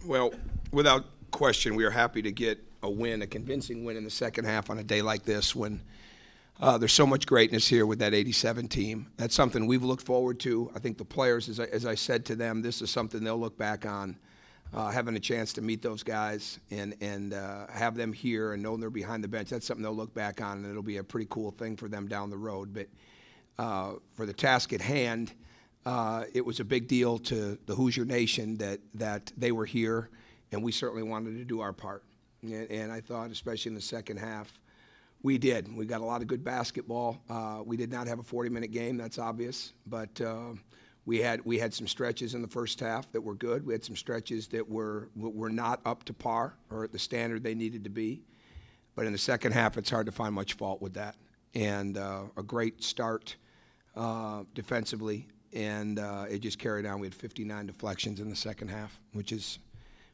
Well, without question, we are happy to get a win, a convincing win in the second half on a day like this when there's so much greatness here with that 87 team. That's something we've looked forward to. I think the players, as I said to them, this is something they'll look back on, having a chance to meet those guys and have them here and know they're behind the bench. That's something they'll look back on, and it'll be a pretty cool thing for them down the road. But for the task at hand, it was a big deal to the Hoosier Nation that they were here, and we certainly wanted to do our part. And I thought, especially in the second half, we did. We got a lot of good basketball. We did not have a 40-minute game, that's obvious, but we had some stretches in the first half that were good. We had some stretches that were not up to par or at the standard they needed to be. But in the second half, it's hard to find much fault with that. And a great start defensively. And it just carried on. We had 59 deflections in the second half,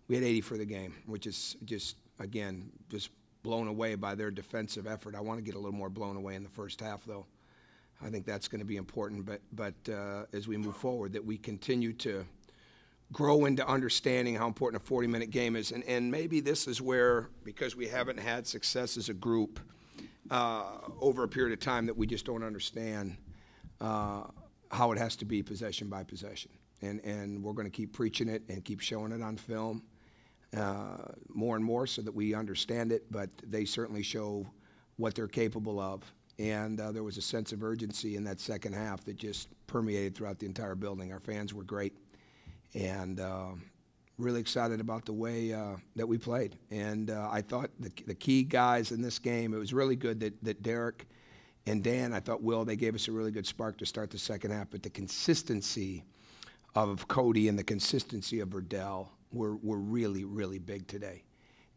we had 80 for the game, which is just, again, just blown away by their defensive effort. I want to get a little more blown away in the first half, though. I think that's going to be important. But as we move forward, that we continue to grow into understanding how important a 40-minute game is. And maybe this is where, because we haven't had success as a group over a period of time, that we just don't understand how it has to be possession by possession. And we're going to keep preaching it and keep showing it on film more and more so that we understand it, but they certainly show what they're capable of. And there was a sense of urgency in that second half that just permeated throughout the entire building. Our fans were great, and really excited about the way that we played. And I thought the key guys in this game, it was really good that Derek and Dan, I thought they gave us a really good spark to start the second half, but the consistency of Cody and the consistency of Verdell were really, really big today.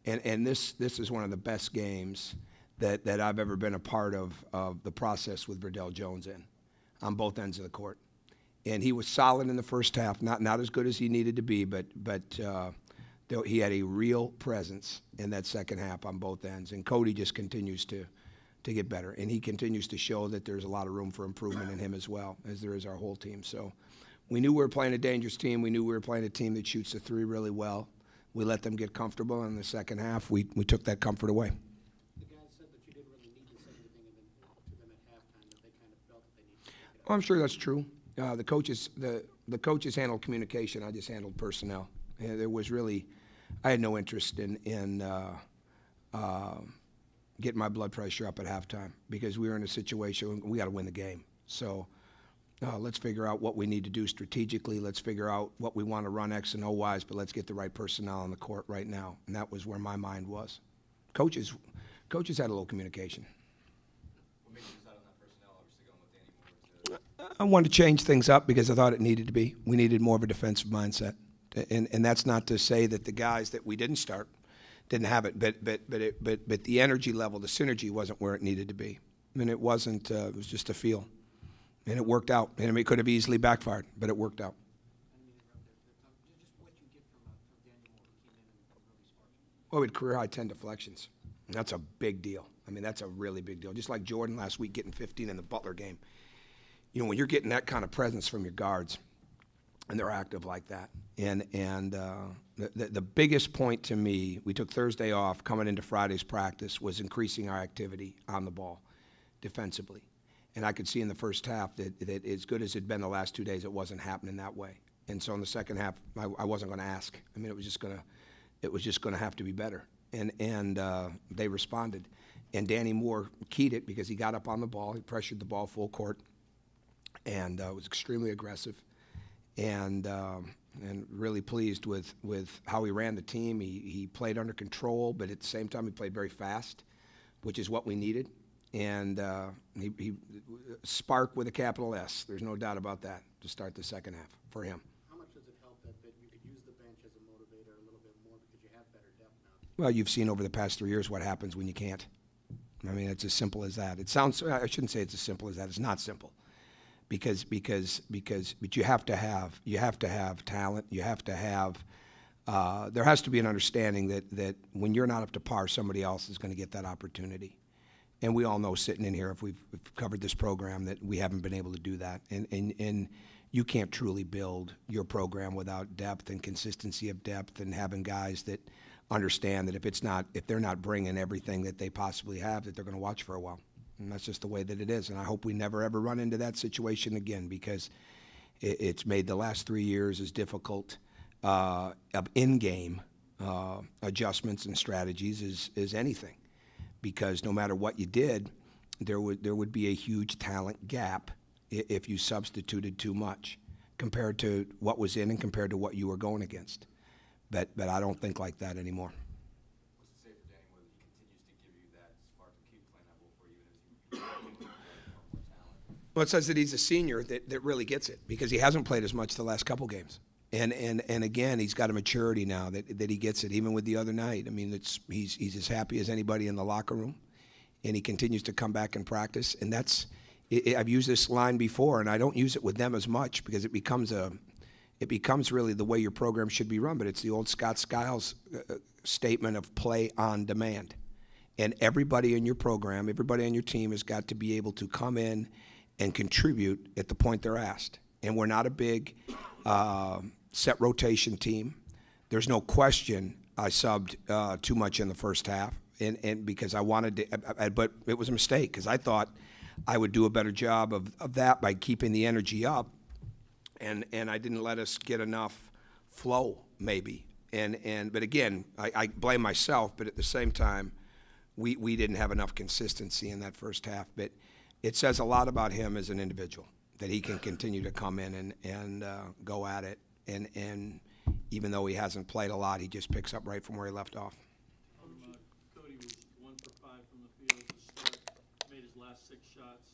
And this is one of the best games that I've ever been a part of the process with Verdell Jones in, on both ends of the court. And he was solid in the first half, not as good as he needed to be, but he had a real presence in that second half on both ends. And Cody just continues to get better. And he continues to show that there's a lot of room for improvement in him as well, as there is our whole team. So we knew we were playing a dangerous team. We knew we were playing a team that shoots the three really well. We let them get comfortable. In the second half, we took that comfort away. The guys said that you didn't really need to say anything to them at halftime, that they kind of felt that they needed to take it. I'm sure that's true. The coaches handled communication. I just handled personnel. And there was really, I had no interest in getting my blood pressure up at halftime because we were in a situation we got to win the game. So let's figure out what we need to do strategically. Let's figure out what we want to run X and O wise, but let's get the right personnel on the court right now. And that was where my mind was. Coaches had a little communication. What made you decide on that personnel, obviously going with Danny Moore? I wanted to change things up because I thought it needed to be. We needed more of a defensive mindset. And that's not to say that the guys that we didn't start didn't have it, but the energy level, the synergy wasn't where it needed to be. I mean, it wasn't, it was just a feel. And it worked out. And it could have easily backfired, but it worked out. Just what you get from Danny Moore, who came in and really sparked. Well, we had career-high 10 deflections. And that's a big deal. I mean, that's a really big deal. Just like Jordan last week getting 15 in the Butler game. You know, when you're getting that kind of presence from your guards, and they're active like that. And the biggest point to me, we took Thursday off, coming into Friday's practice, was increasing our activity on the ball defensively. And I could see in the first half that as good as it had been the last 2 days, it wasn't happening that way. And so in the second half, I wasn't going to ask. I mean, it was just going to have to be better. And they responded. And Danny Moore keyed it because he got up on the ball, he pressured the ball full court, and was extremely aggressive. And really pleased with how he ran the team. He played under control, but at the same time he played very fast, which is what we needed. And he spark with a capital S. There's no doubt about that to start the second half for him. How much does it help that you could use the bench as a motivator a little bit more because you have better depth now? Well, you've seen over the past 3 years what happens when you can't. I mean, it's as simple as that. It sounds, I shouldn't say it's as simple as that. It's not simple. But you have to have talent. You have to have, there has to be an understanding that when you're not up to par, somebody else is going to get that opportunity. And we all know sitting in here, if we've covered this program, that we haven't been able to do that. And you can't truly build your program without depth and consistency of depth and having guys that understand that if they're not bringing everything that they possibly have, that they're going to watch for a while. And that's just the way that it is. And I hope we never, ever run into that situation again, because it's made the last 3 years as difficult of in-game adjustments and strategies as anything. Because no matter what you did, there would be a huge talent gap if you substituted too much compared to what was in and compared to what you were going against. But I don't think like that anymore. What's to say for Danny Moore that he continues to give you that spark to keep playing that role for you even as you more talent? Well, it says that he's a senior that really gets it, because he hasn't played as much the last couple games. And again, he's got a maturity now that he gets it, even with the other night. I mean, he's as happy as anybody in the locker room, and he continues to come back and practice. And I've used this line before, and I don't use it with them as much because it becomes really the way your program should be run. But it's the old Scott Skiles statement of play on demand. And everybody in your program, everybody on your team has got to be able to come in and contribute at the point they're asked. And we're not a big set rotation team. There's no question I subbed too much in the first half, and because I wanted to, but it was a mistake because I thought I would do a better job of that by keeping the energy up, and I didn't let us get enough flow maybe. But again, I blame myself, but at the same time, we didn't have enough consistency in that first half. But it says a lot about him as an individual, that he can continue to come in and go at it. And even though he hasn't played a lot, he just picks up right from where he left off. Cody was 1 for 5 from the field to start, made his last 6 shots,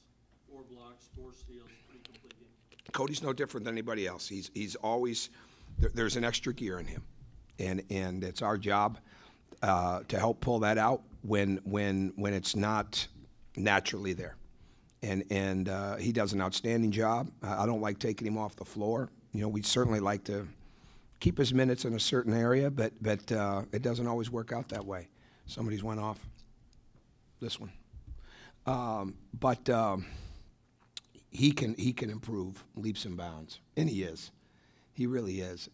4 blocks, 4 steals, pretty complete game. Cody's no different than anybody else. He's always there's an extra gear in him, and it's our job to help pull that out when it's not naturally there. And he does an outstanding job. I don't like taking him off the floor. You know, we'd certainly like to keep his minutes in a certain area, but it doesn't always work out that way. Somebody's went off. This one. He can improve leaps and bounds, and he is. He really is.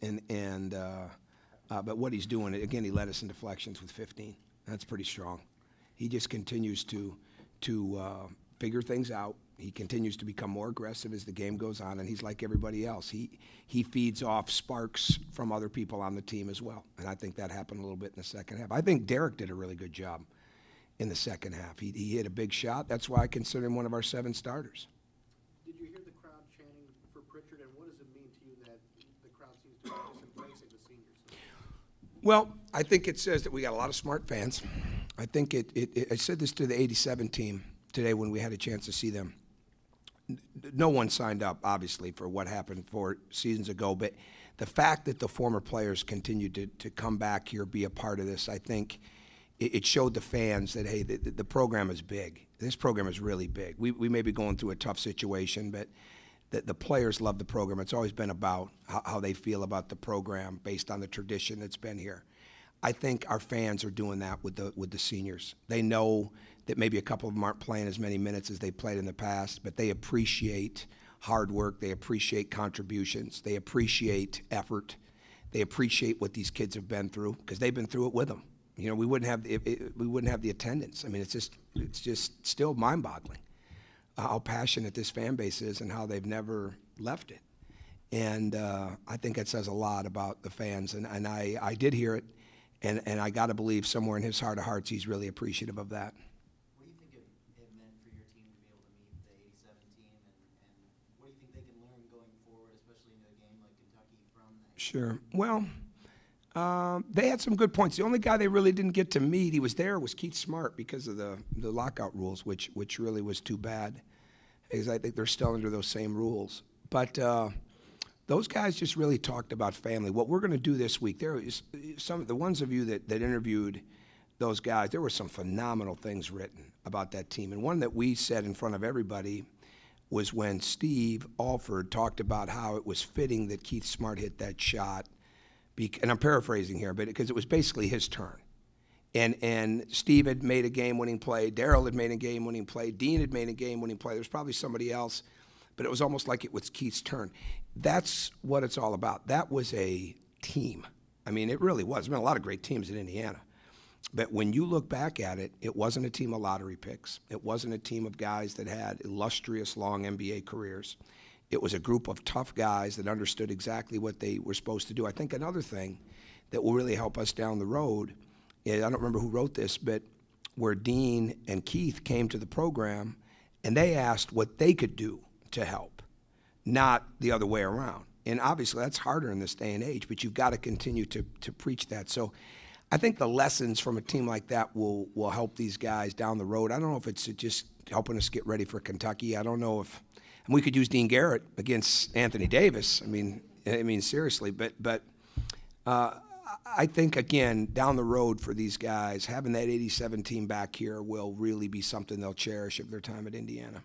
But what he's doing, again, he led us in deflections with 15. That's pretty strong. He just continues to figure things out. He continues to become more aggressive as the game goes on, and he's like everybody else. He feeds off sparks from other people on the team as well, and I think that happened a little bit in the second half. I think Derek did a really good job in the second half. He hit a big shot. That's why I consider him one of our 7 starters. Did you hear the crowd chanting for Pritchard, and what does it mean to you that the crowd seems to be just embracing the seniors? Well, I think it says that we got a lot of smart fans. I think I said this to the 87 team today when we had a chance to see them. No one signed up, obviously, for what happened 4 seasons ago, but the fact that the former players continued to come back here, be a part of this, I think it showed the fans that, hey, the program is big. This program is really big. We may be going through a tough situation, but the players love the program. It's always been about how they feel about the program based on the tradition that's been here. I think our fans are doing that with the seniors. They know that maybe a couple of them aren't playing as many minutes as they played in the past, but they appreciate hard work. They appreciate contributions. They appreciate effort. They appreciate what these kids have been through because they've been through it with them. You know, we wouldn't have the attendance. I mean, it's just still mind-boggling how passionate this fan base is and how they've never left it. And I think it says a lot about the fans. And I did hear it, and I got to believe somewhere in his heart of hearts he's really appreciative of that. What do you think it meant for your team to be able to meet the 87 team, and what do you think they can learn going forward, especially in a game like Kentucky from that? Sure. Well, they had some good points. The only guy they really didn't get to meet, he was there, was Keith Smart because of the lockout rules, which really was too bad, because I think they're still under those same rules. But those guys just really talked about family. What we're going to do this week, there is some of the ones of you that interviewed those guys, there were some phenomenal things written about that team. And one that we said in front of everybody was when Steve Alford talked about how it was fitting that Keith Smart hit that shot. And I'm paraphrasing here, but because it was basically his turn. And Steve had made a game-winning play. Darryl had made a game-winning play. Dean had made a game-winning play. There was probably somebody else, but it was almost like it was Keith's turn. that's what it's all about. That was a team. I mean, it really was. There's been a lot of great teams in Indiana. But when you look back at it, it wasn't a team of lottery picks. It wasn't a team of guys that had illustrious long NBA careers. It was a group of tough guys that understood exactly what they were supposed to do. I think another thing that will really help us down the road is, I don't remember who wrote this, but where Dean and Keith came to the program and they asked what they could do to help, not the other way around. And obviously that's harder in this day and age, but you've got to continue to preach that. So I think the lessons from a team like that will help these guys down the road. I don't know if it's just helping us get ready for Kentucky. I don't know if, and we could use Dean Garrett against Anthony Davis. I mean seriously, but I think, again, down the road for these guys, having that '87 team back here will really be something they'll cherish of their time at Indiana.